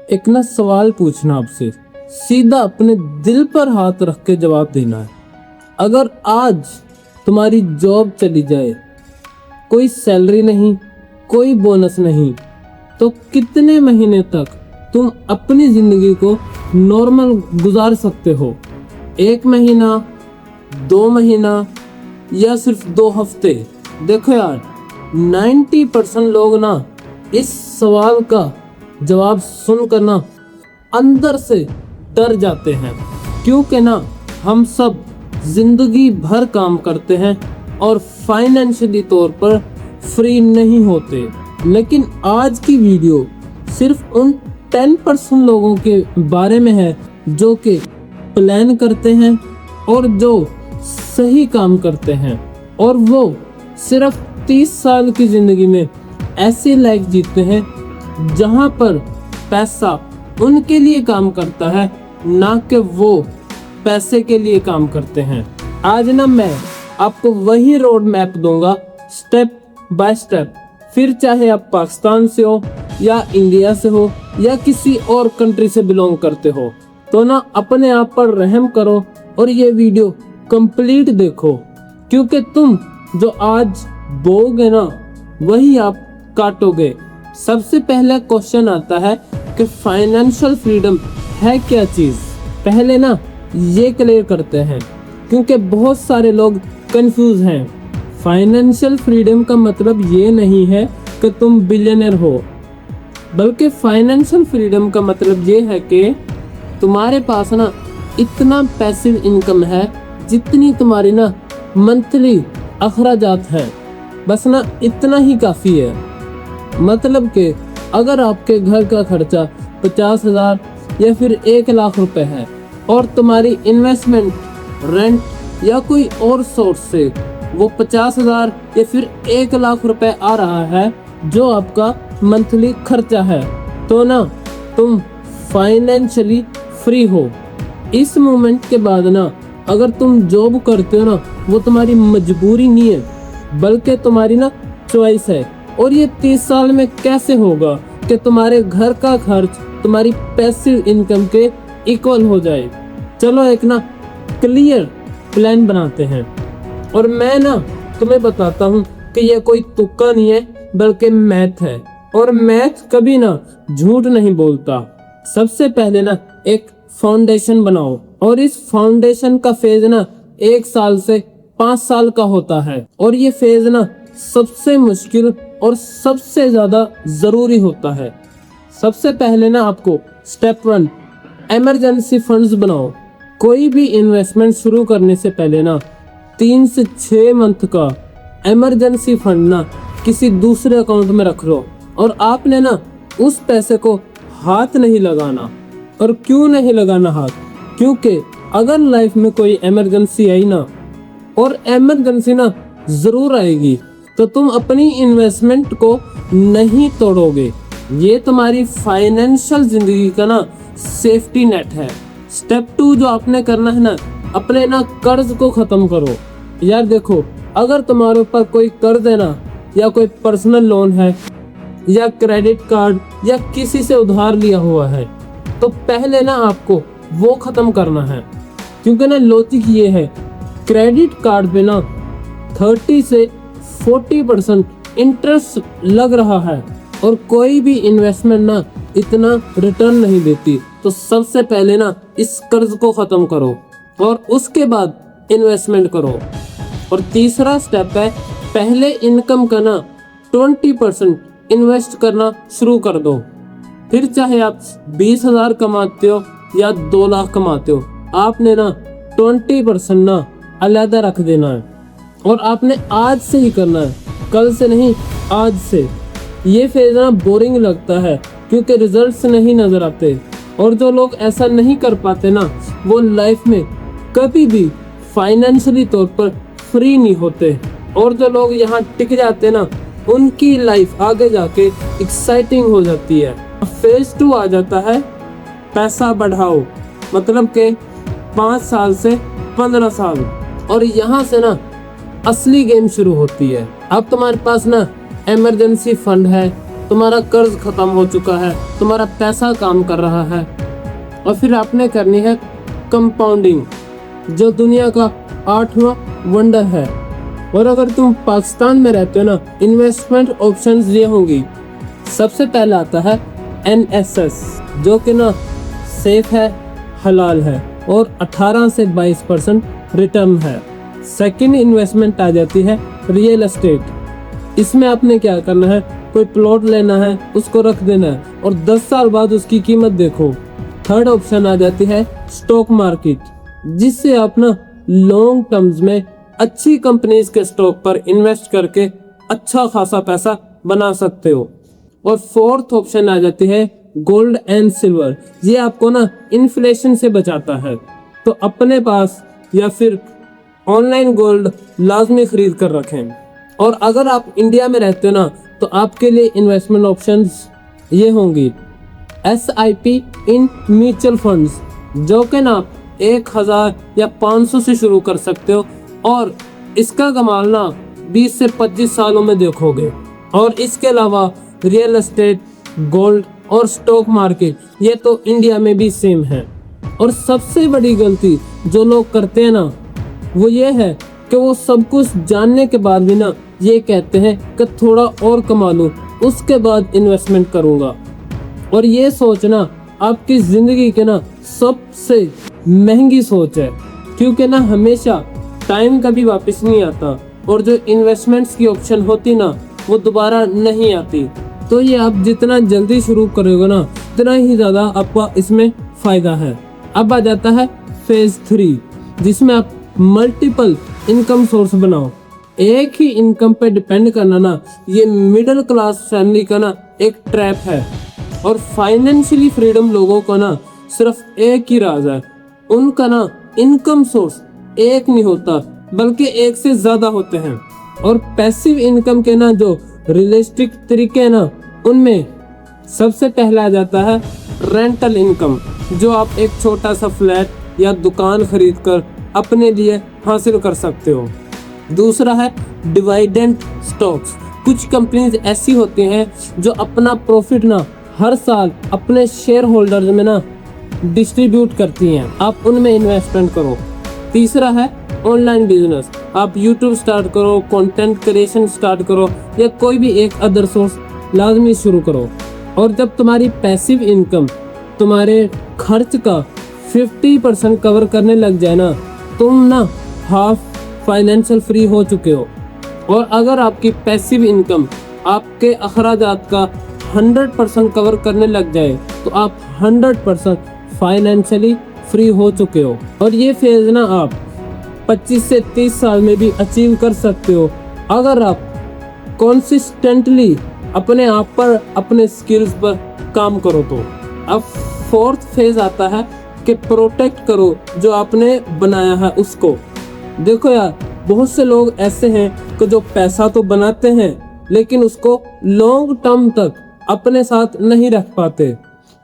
एक ना सवाल पूछना आपसे, सीधा अपने दिल पर हाथ रख के जवाब देना है। अगर आज तुम्हारी जॉब चली जाए, कोई सैलरी नहीं, कोई बोनस नहीं, तो कितने महीने तक तुम अपनी जिंदगी को नॉर्मल गुजार सकते हो? 1 महीना, 2 महीना या सिर्फ 2 हफ्ते? देखो यार, 90% लोग ना इस सवाल का जवाब सुनकर ना अंदर से डर जाते हैं, क्योंकि ना हम सब जिंदगी भर काम करते हैं और फाइनेंशियली तौर पर फ्री नहीं होते। लेकिन आज की वीडियो सिर्फ उन 10% लोगों के बारे में है जो कि प्लान करते हैं और जो सही काम करते हैं, और वो सिर्फ 30 साल की जिंदगी में ऐसी लाइफ जीते हैं जहां पर पैसा उनके लिए काम करता है, ना कि वो पैसे के लिए काम करते हैं। आज ना मैं आपको वही रोड मैप दूंगा, स्टेप बाय स्टेप। फिर चाहे आप पाकिस्तान से हो या इंडिया से हो या किसी और कंट्री से बिलोंग करते हो, तो ना अपने आप पर रहम करो और ये वीडियो कंप्लीट देखो, क्योंकि तुम जो आज बोओगे ना वही आप काटोगे। सबसे पहला क्वेश्चन आता है कि फाइनेंशियल फ्रीडम है क्या चीज़। पहले ना ये क्लियर करते हैं, क्योंकि बहुत सारे लोग कंफ्यूज हैं। फाइनेंशियल फ्रीडम का मतलब ये नहीं है कि तुम बिलियनर हो, बल्कि फाइनेंशियल फ्रीडम का मतलब ये है कि तुम्हारे पास ना इतना पैसिव इनकम है जितनी तुम्हारी ना मंथली अखराजात है। बस ना इतना ही काफ़ी है। मतलब कि अगर आपके घर का खर्चा 50,000 या फिर 1 लाख रुपए है और तुम्हारी इन्वेस्टमेंट, रेंट या कोई और सोर्स से वो 50,000 या फिर 1 लाख रुपए आ रहा है जो आपका मंथली खर्चा है, तो ना तुम फाइनेंशियली फ्री हो। इस मोमेंट के बाद ना अगर तुम जॉब करते हो ना, वो तुम्हारी मजबूरी नहीं है बल्कि तुम्हारी ना चॉइस है। और ये 30 साल में कैसे होगा कि तुम्हारे घर का खर्च तुम्हारी पैसिव इनकम के इक्वल हो जाए? चलो एक ना क्लियर प्लान बनाते हैं, और मैं ना तुम्हें बताता हूँ कि ये कोई तुक्का नहीं है बल्कि मैथ है, और मैथ कभी ना झूठ नहीं बोलता। सबसे पहले ना एक फाउंडेशन बनाओ, और इस फाउंडेशन का फेज ना 1 साल से 5 साल का होता है, और ये फेज ना सबसे मुश्किल और सबसे ज्यादा जरूरी होता है। सबसे पहले ना आपको स्टेप 1 इमरजेंसी फंड्स बनाओ। कोई भी इन्वेस्टमेंट शुरू करने से पहले ना 3 से 6 मंथ का इमरजेंसी फंड ना किसी दूसरे अकाउंट में रख लो, और आपने ना उस पैसे को हाथ नहीं लगाना। और क्यों नहीं लगाना हाथ? क्योंकि अगर लाइफ में कोई इमरजेंसी आई ना, और इमरजेंसी ना जरूर आएगी, तो तुम अपनी इन्वेस्टमेंट को नहीं तोड़ोगे। ये तुम्हारी फाइनेंशियल जिंदगी का ना सेफ्टी नेट है। स्टेप 2 जो आपने करना है ना, अपने ना कर्ज को खत्म करो। यार देखो, अगर तुम्हारे ऊपर कोई कर्ज है ना, या कोई पर्सनल लोन है या क्रेडिट कार्ड या किसी से उधार लिया हुआ है, तो पहले ना आपको वो खत्म करना है। क्योंकि ना लॉजिक ये है, क्रेडिट कार्ड पे ना 30 से 40% इंटरेस्ट लग रहा है, और कोई भी इन्वेस्टमेंट ना इतना रिटर्न नहीं देती। तो सबसे पहले ना इस कर्ज को खत्म करो और उसके बाद इन्वेस्टमेंट करो। और तीसरा स्टेप है, पहले इनकम का ना 20% इन्वेस्ट करना शुरू कर दो। फिर चाहे आप 20,000 कमाते हो या 2 लाख कमाते हो, आपने ना 20% ना अलग रख देना है, और आपने आज से ही करना है, कल से नहीं, आज से। ये फेज ना बोरिंग लगता है क्योंकि रिजल्ट्स नहीं नजर आते, और जो लोग ऐसा नहीं कर पाते ना, वो लाइफ में कभी भी फाइनेंशियली तौर पर फ्री नहीं होते। और जो लोग यहाँ टिक जाते ना, उनकी लाइफ आगे जाके एक्साइटिंग हो जाती है। फेज 2 आ जाता है, पैसा बढ़ाओ, मतलब के 5 साल से 15 साल, और यहाँ से ना असली गेम शुरू होती है। अब तुम्हारे पास ना इमरजेंसी फंड है, तुम्हारा कर्ज खत्म हो चुका है, तुम्हारा पैसा काम कर रहा है। और फिर आपने करनी है कंपाउंडिंग, जो दुनिया का 8वां वंडर है। और अगर तुम पाकिस्तान में रहते हो ना, इन्वेस्टमेंट ऑप्शंस ये होंगी। सबसे पहला आता है NSS, जो कि ना सेफ है, हलाल है और 18 से 22% रिटर्न है। सेकंड इन्वेस्टमेंट आ जाती है रियल एस्टेट। इसमें आपने क्या करना है, कोई प्लॉट लेना है, उसको रख देना है और 10 साल बाद उसकी कीमत देखो। थर्ड ऑप्शन आ जाती है स्टॉक मार्केट, जिससे आप ना लॉन्ग टर्म्स में अच्छी कंपनीज के स्टॉक पर इन्वेस्ट करके अच्छा खासा पैसा बना सकते हो। और फोर्थ ऑप्शन आ जाती है गोल्ड एंड सिल्वर। ये आपको ना इन्फ्लेशन से बचाता है, तो अपने पास या फिर ऑनलाइन गोल्ड लाजमी खरीद कर रखें। और अगर आप इंडिया में रहते हो ना, तो आपके लिए इन्वेस्टमेंट ऑप्शंस ये होंगी SIP इन म्यूचुअल फंड्स, जो कि ना 1000 या 500 से शुरू कर सकते हो और इसका कमाल ना 20 से 25 सालों में देखोगे। और इसके अलावा रियल एस्टेट, गोल्ड और स्टॉक मार्केट, ये तो इंडिया में भी सेम है। और सबसे बड़ी गलती जो लोग करते हैं ना, वो ये है कि वो सब कुछ जानने के बाद भी ना ये कहते हैं कि थोड़ा और कमा लूं, उसके बाद इन्वेस्टमेंट करूंगा। और ये सोचना आपकी जिंदगी के ना सबसे महंगी सोच है, क्योंकि ना हमेशा टाइम कभी वापस नहीं आता और जो इन्वेस्टमेंट्स की ऑप्शन होती ना, वो दोबारा नहीं आती। तो ये आप जितना जल्दी शुरू करोगे ना, उतना ही ज़्यादा आपका इसमें फ़ायदा है। अब आ जाता है फेज 3, जिसमें आप मल्टीपल इनकम सोर्स बनाओ। एक ही इनकम पे डिपेंड करना ना, ये मिडिल क्लास फैमिली का ना एक ट्रैप है। और फाइनेंशियली फ्रीडम लोगों का ना सिर्फ एक ही राज है, उनका ना इनकम सोर्स एक नहीं होता, बल्कि एक से ज्यादा होते हैं। और पैसिव इनकम के ना जो रियलिस्टिक तरीके हैं ना, उनमें सबसे पहला आ जाता है रेंटल इनकम, जो आप एक छोटा सा फ्लैट या दुकान खरीद कर अपने लिए हासिल कर सकते हो। दूसरा है डिविडेंड स्टॉक्स। कुछ कंपनीज ऐसी होती हैं जो अपना प्रॉफिट ना हर साल अपने शेयर होल्डर्स में ना डिस्ट्रीब्यूट करती हैं, आप उनमें इन्वेस्टमेंट करो। तीसरा है ऑनलाइन बिजनेस। आप यूट्यूब स्टार्ट करो, कंटेंट क्रिएशन स्टार्ट करो या कोई भी एक अदर सोर्स लाजमी शुरू करो। और जब तुम्हारी पैसिव इनकम तुम्हारे खर्च का 50% कवर करने लग जाए ना, तुम ना हाफ फाइनेंशियल फ्री हो चुके हो। और अगर आपकी पैसिव इनकम आपके अखराजात का 100% कवर करने लग जाए, तो आप 100% फाइनेंशियली फ्री हो चुके हो। और ये फेज ना आप 25 से 30 साल में भी अचीव कर सकते हो, अगर आप कंसिस्टेंटली अपने आप पर, अपने स्किल्स पर काम करो तो। अब फोर्थ फेज आता है कि प्रोटेक्ट करो जो आपने बनाया है उसको। देखो यार, बहुत से लोग ऐसे हैं कि जो पैसा तो बनाते हैं लेकिन उसको लॉन्ग टर्म तक अपने साथ नहीं रख पाते।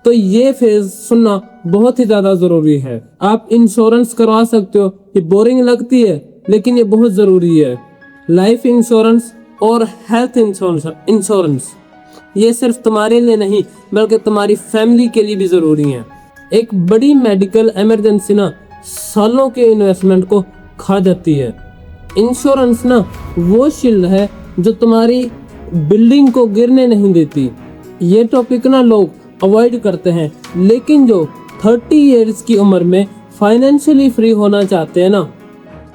तो ये फेज सुनना बहुत ही ज्यादा जरूरी है। आप इंश्योरेंस करवा सकते हो, ये बोरिंग लगती है लेकिन ये बहुत जरूरी है। लाइफ इंश्योरेंस और हेल्थ इंश्योरेंस ये सिर्फ तुम्हारे लिए नहीं बल्कि तुम्हारी फैमिली के लिए भी जरूरी है। एक बड़ी मेडिकल इमरजेंसी ना सालों के इन्वेस्टमेंट को खा जाती है। इंश्योरेंस ना वो शील्ड है जो तुम्हारी बिल्डिंग को गिरने नहीं देती। ये टॉपिक ना लोग अवॉइड करते हैं, लेकिन जो 30 इयर्स की उम्र में फाइनेंशियली फ्री होना चाहते हैं ना,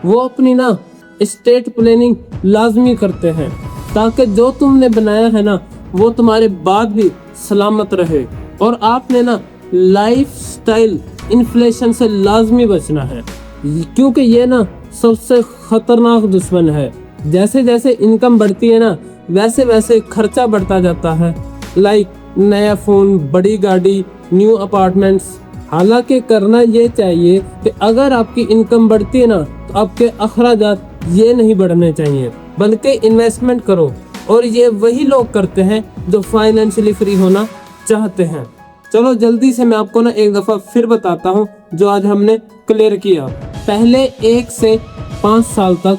वो अपनी ना एस्टेट प्लानिंग लाजमी करते हैं, ताकि जो तुमने बनाया है ना वो तुम्हारे बाद भी सलामत रहे। और आपने ना लाइफस्टाइल इन्फ्लेशन से लाजमी बचना है, क्योंकि ये ना सबसे खतरनाक दुश्मन है। जैसे जैसे इनकम बढ़ती है ना, वैसे वैसे खर्चा बढ़ता जाता है। लाइक नया फोन, बड़ी गाड़ी, न्यू अपार्टमेंट्स। हालांकि करना ये चाहिए कि अगर आपकी इनकम बढ़ती है ना, तो आपके अखराजात ये नहीं बढ़ने चाहिए, बल्कि इन्वेस्टमेंट करो। और ये वही लोग करते हैं जो फाइनेंशियली फ्री होना चाहते हैं। चलो जल्दी से मैं आपको ना एक दफ़ा फिर बताता हूँ जो आज हमने क्लियर किया। पहले 1 से 5 साल तक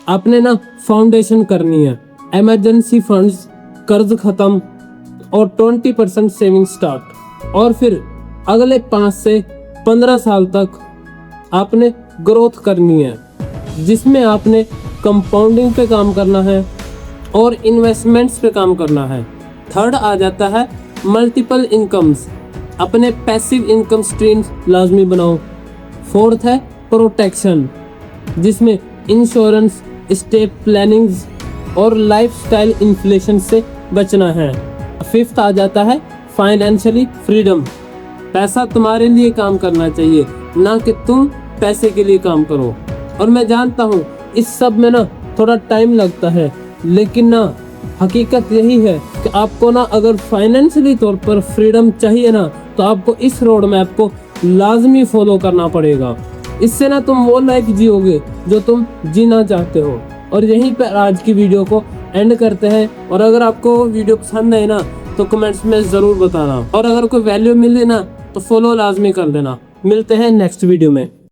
आपने ना फाउंडेशन करनी है। इमरजेंसी फंड्स, कर्ज खत्म, और 20% सेविंग स्टार्ट। और फिर अगले 5 से 15 साल तक आपने ग्रोथ करनी है, जिसमें आपने कंपाउंडिंग पे काम करना है और इन्वेस्टमेंट्स पे काम करना है। थर्ड आ जाता है मल्टीपल इनकम्स, अपने पैसिव इनकम स्ट्रीम्स लाजमी बनाओ। फोर्थ है प्रोटेक्शन, जिसमें इंश्योरेंस, स्टेट प्लानिंग्स और लाइफस्टाइल इन्फ्लेशन से बचना है। फिफ्थ आ जाता है फाइनेंशियली फ्रीडम, पैसा तुम्हारे लिए काम करना चाहिए, ना कि तुम पैसे के लिए काम करो। और मैं जानता हूँ इस सब में ना थोड़ा टाइम लगता है, लेकिन ना हकीकत यही है कि आपको ना अगर फाइनेंशियली तौर पर फ्रीडम चाहिए ना, तो आपको इस रोड मैप को लाजमी फॉलो करना पड़ेगा। इससे ना तुम वो लाइफ जियोगे जो तुम जीना चाहते हो। और यहीं पर आज की वीडियो को एंड करते हैं। और अगर आपको वीडियो पसंद आए ना तो कमेंट्स में ज़रूर बताना, और अगर कोई वैल्यू मिले ना तो फॉलो लाजमी कर देना। मिलते हैं नेक्स्ट वीडियो में।